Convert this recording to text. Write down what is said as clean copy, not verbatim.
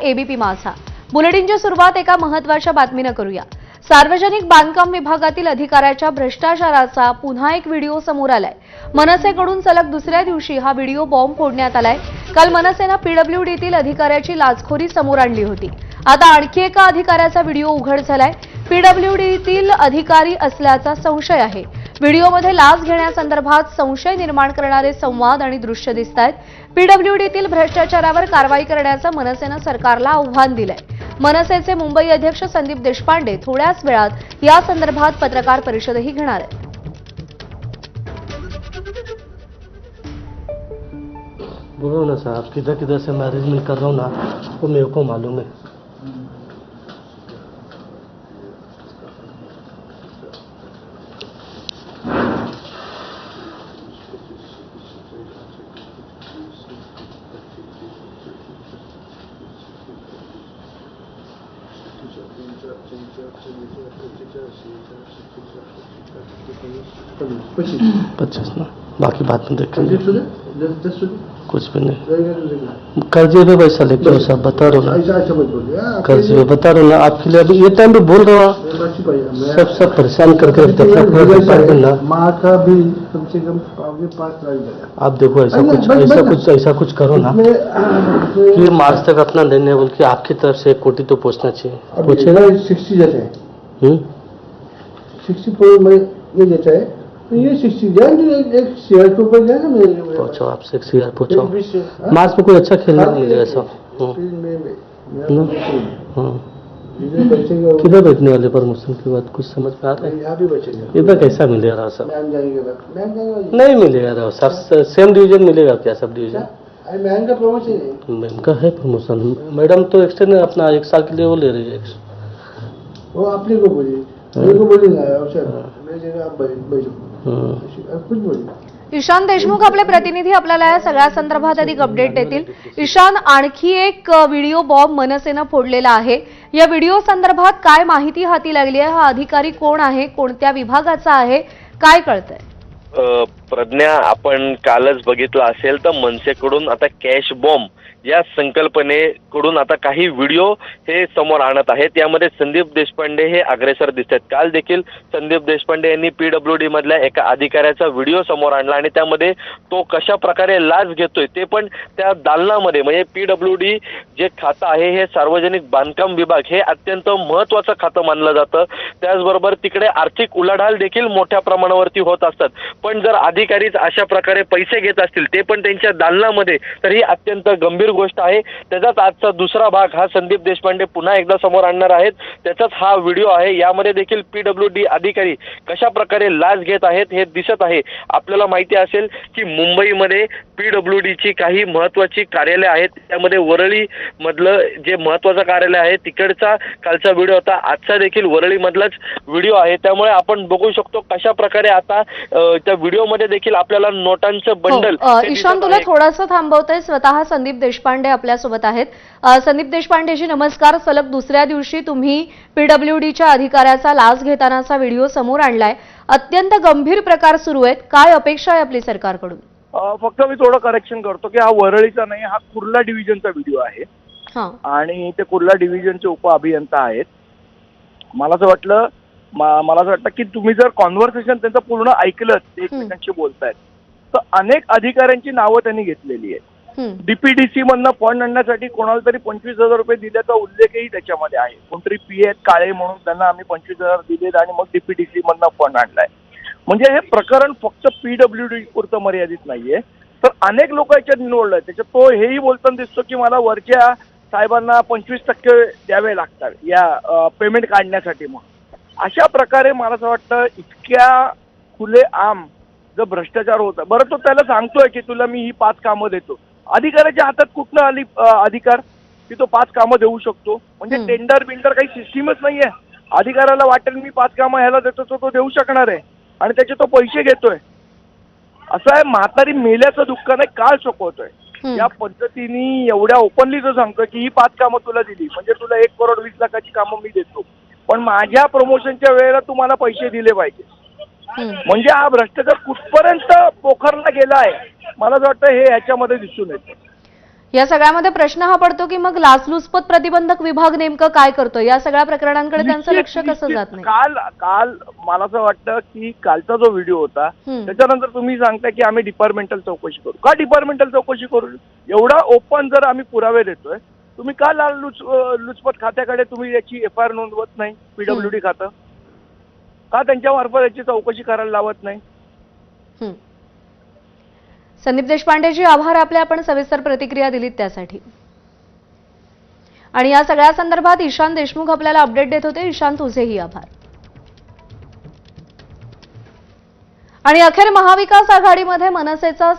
ABP माझा. बुलेटिनची सुरुवात एका महत्त्वाच्या बातमीने करूया. सार्वजनिक बांधकाम विभागातील अधिकाऱ्याच्या भ्रष्टाचाराचा पुन्हा एक व्हिडिओ समोर आलाय. मनसेकडून सलग दुसऱ्या दिवशी हा व्हिडिओ बॉम्ब फोडण्यात आलाय. काल मनसेने पीडब्ल्यूडीतील अधिकाऱ्याची लाचखोरी समोर आणली होती. आता आणखी एका अधिकाऱ्याचा व्हिडिओ उघड झालाय. पीडब्ल्यूडीतील अधिकारी असल्याचा संशय आहे. व्हिडिओमध्ये लाच घेण्यासंदर्भात संशय निर्माण करणारे संवाद आणि दृश्य दिसतायत. पीडब्ल्यूडीतील भ्रष्टाचारावर कारवाई करण्याचं मनसेनं सरकारला आव्हान दिलंय. मनसेचे मुंबई अध्यक्ष संदीप देशपांडे थोड्याच वेळात या संदर्भात पत्रकार परिषदही घेणार आहेत. बोलो ना साहब, किधर किधर से मैं अरेंजमेंट कर रहा हूँ ना, वो मेरे को मालूम है. पच्चीस ना, बाकी बात में देखेंगे. कुछ भी नहीं. कर्जे पे पैसा लेके हो साहब, बता रहा हूँ ना. कर्जे पे बता रहा हूँ ना आपके लिए. अभी ये टाइम पे बोल रहा हूँ. सब परेशान करके रखते ना. का भी कम से कम 5 लाख. आप देखो ऐसा कुछ करो ना कि मार्च तक अपना देने बोल के आपकी तरफ से 1 कोटी तो पहुँचना चाहिए. पूछे ना 60 देते हैं. 60 में ये देता है तो ये 60 जाए एक शेयर के ऊपर जाएगा. मेरे पूछो आपसे 1 शेयर पूछो. मार्च में कोई अच्छा खेलने नहीं मिलेगा ऐसा. किधर बैठने वाले प्रमोशन की बात कुछ समझ में आ रहा है? यहाँ भी बचेगा. इधर कैसा मिलेगा सर? जाएंगे नहीं मिलेगा सर. सेम डिवीजन मिलेगा क्या? सब डिवीजन मैम का प्रमोशन है. मैम का है प्रमोशन. मैडम तो एक्सटेंड अपना 1 साल के लिए वो ले रही है. वो अपने को बोलिए, मेरे को बोलेगा. मेरी जगह आप बैठो. कुछ बोलिए. ईशान देशमुख आपले प्रतिनिधी आपल्याला या सगळ्या संदर्भात अधिक अपडेट देतील. ईशान, आणखी एक व्हिडिओ बॉम्ब मनसेनं फोडलेला आहे. या व्हिडिओ संदर्भात काय माहिती हाती लागली आहे? हा अधिकारी कोण आहे? कोणत्या विभागाचा आहे? काय कळतंय? प्रज्ञा, आपण कालच बघितलं असेल तर मनसेकडून आता कॅश बॉम्ब या संकल्पनेकडून आता काही व्हिडिओ हे समोर आणत आहेत. यामध्ये संदीप देशपांडे हे अग्रेसर दिसतात. काल देखील संदीप देशपांडे यांनी पीडब्ल्यूडी मधल्या एका अधिकाऱ्याचा व्हिडिओ समोर आणला आणि त्यामध्ये तो कशा प्रकारे लाच घेतोय ते पण त्या दालनामध्ये. म्हणजे पीडब्ल्यूडी जे खातं आहे हे सार्वजनिक बांधकाम विभाग हे अत्यंत महत्त्वाचं खातं मानलं जातं. त्याचबरोबर तिकडे आर्थिक उलाढाल देखील मोठ्या प्रमाणावरती होत असतात. पण जर अधिकारीच अशा प्रकारे पैसे घेत असतील ते पण त्यांच्या दालनामध्ये, तर ही अत्यंत गंभीर गोष्ट आहे. त्याचाच आजचा दुसरा भाग हा संदीप देशपांडे पुन्हा एकदा समोर आणणार आहेत. त्याचाच हा व्हिडिओ आहे. यामध्ये देखील पीडब्ल्यूडी अधिकारी कशा प्रकारे लाच घेत आहेत हे दिसत आहे. आपल्याला माहिती असेल की मुंबईमध्ये पीडब्ल्यूडीची काही महत्त्वाची कार्यालय आहेत. त्यामध्ये वरळी मधलं जे महत्त्वाचं कार्यालय आहे तिकडचा कालचा व्हिडिओ होता. आजचा देखील वरळी मधलाच व्हिडिओ आहे. त्यामुळे आपण बघू शकतो कशा प्रकारे आता त्या व्हिडिओमध्ये देखील आपल्याला नोटांचं बंडल. ईशान, तुला थोडंसं थांबवतोय. स्वतः संदीप देशपांडे आपल्यासोबत आहेत. संदीप देशपांडेजी नमस्कार. सलग दुसऱ्या दिवशी तुम्ही पीडब्ल्यूडीच्या अधिकाऱ्याचा लाच घेतानाचा व्हिडिओ समोर आणलाय. अत्यंत गंभीर प्रकार सुरू आहेत. काय अपेक्षा आहे आपली सरकारकडून? फक्त मी थोडं करेक्शन करतो की हा वरळीचा नाही, हा कुर्ला डिव्हिजनचा व्हिडिओ आहे. आणि ते कुर्ला डिव्हिजनचे उपअभियंता आहेत. मला असं वाटतं की तुम्ही जर कॉन्व्हर्सेशन त्यांचं पूर्ण ऐकलं, ते एकमेकांशी बोलतायत, तर अनेक अधिकाऱ्यांची नावं त्यांनी घेतलेली आहेत. डीपीडीसी मधनं फंड आणण्यासाठी कोणाला तरी 25,000 रुपये दिल्याचा उल्लेखही त्याच्यामध्ये आहे. कोणतरी पी काळे म्हणून त्यांना आम्ही 25,000 दिले आणि मग डीपीडीसी मधनं फंड आणलाय. म्हणजे हे प्रकरण फक्त पीडब्ल्यूडी पुरतं मर्यादित नाहीये, तर अनेक लोक याच्यात इन्व्हॉल्ड आहेत. त्याच्यात तो हेही बोलताना दिसतो की मला वरच्या साहेबांना 25% द्यावे लागतात या पेमेंट काढण्यासाठी. मग अशा प्रकारे मला असं वाटतं इतक्या खुले आम जर भ्रष्टाचार होता. बरं, तो त्याला सांगतोय की तुला मी ही 5 कामं देतो. अधिकाऱ्याच्या हातात कुठनं आली अधिकार की तो 5 कामं देऊ शकतो? म्हणजे टेंडर बिल्डर काही सिस्टीमच नाहीये. अधिकाऱ्याला वाटेल मी 5 कामं ह्याला देतो तो देऊ शकणार आहे आणि त्याचे तो पैसे घेतोय. असं आहे. म्हातारी मेल्याचं दुःख नाही, काळ चुकवतोय. या पद्धतीने एवढ्या ओपनली जो सांगतोय की ही 5 कामं तुला दिली म्हणजे तुला 1,20,00,000ची कामं मी देतो, पण माझ्या प्रमोशनच्या वेळेला तुम्हाला पैसे दिले पाहिजे. म्हणजे हा भ्रष्टाचार कुठपर्यंत पोखरला गेला आहे मला वाटतं हे ह्याच्यामध्ये दिसून येतं. या सगळ्यामध्ये प्रश्न हा पडतो की मग लाचलुचपत प्रतिबंधक विभाग नेमकं काय करतो, या सगळ्या प्रकरणांकडे त्यांचं लक्ष कसं जात नाही? काल मला असं वाटतं की कालचा जो व्हिडिओ होता त्याच्यानंतर तुम्ही सांगताय की आम्ही डिपार्टमेंटल चौकशी करू. का डिपार्टमेंटल चौकशी करू? एवढा ओपन जर आम्ही पुरावे देतोय, तुम्ही का लुचपत खात्याकडे तुम्ही याची FIR नोंदवत नाही? PWD खातं का त्यांच्यामार्फत याची चौकशी करायला लावत नाही? संदीप देशपांडेजी, आभार आपले, आपण सविस्तर प्रतिक्रिया दिलीत त्यासाठी. आणि या सगळ्या संदर्भात ईशान देशमुख आपल्याला अपडेट देत होते. ईशान, तुझेही आभार. आणि अखेर महाविकास आघाडीमध्ये मनसेचा